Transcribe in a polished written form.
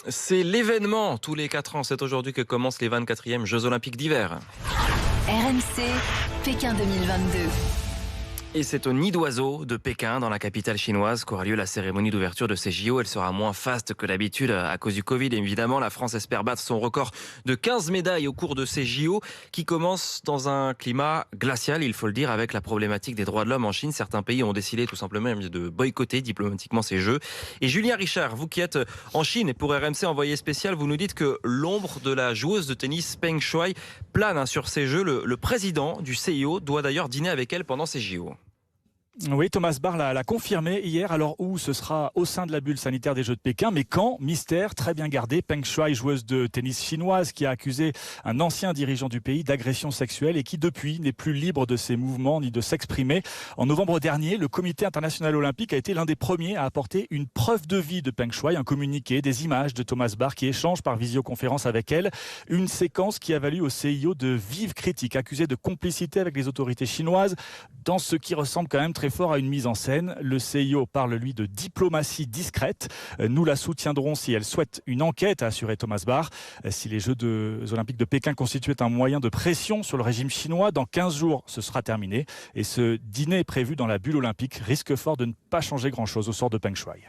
C'est l'événement tous les 4 ans. C'est aujourd'hui que commencent les 24e Jeux Olympiques d'hiver. RMC, Pékin 2022. Et c'est au nid d'oiseau de Pékin, dans la capitale chinoise, qu'aura lieu la cérémonie d'ouverture de ces JO. Elle sera moins faste que d'habitude à cause du Covid. Et évidemment, la France espère battre son record de 15 médailles au cours de ces JO, qui commencent dans un climat glacial, il faut le dire, avec la problématique des droits de l'homme en Chine. Certains pays ont décidé tout simplement de boycotter diplomatiquement ces Jeux. Et Julien Richard, vous qui êtes en Chine et pour RMC envoyé spécial, vous nous dites que l'ombre de la joueuse de tennis Peng Shuai plane sur ces Jeux. Le président du CIO doit d'ailleurs dîner avec elle pendant ces JO. Oui, Thomas Bach l'a confirmé hier. Alors où ce sera au sein de la bulle sanitaire des Jeux de Pékin, mais quand? Mystère très bien gardé. Peng Shuai, joueuse de tennis chinoise, qui a accusé un ancien dirigeant du pays d'agression sexuelle et qui depuis n'est plus libre de ses mouvements ni de s'exprimer. En novembre dernier, le Comité international olympique a été l'un des premiers à apporter une preuve de vie de Peng Shuai, un communiqué, des images de Thomas Bach qui échange par visioconférence avec elle. Une séquence qui a valu au CIO de vives critiques, accusé de complicité avec les autorités chinoises dans ce qui ressemble quand même très fort à une mise en scène. Le CIO parle, lui, de diplomatie discrète. Nous la soutiendrons si elle souhaite une enquête, a assuré Thomas Bach. Si les Jeux Olympiques de Pékin constituaient un moyen de pression sur le régime chinois, dans 15 jours, ce sera terminé. Et ce dîner prévu dans la bulle olympique risque fort de ne pas changer grand-chose au sort de Peng Shuai.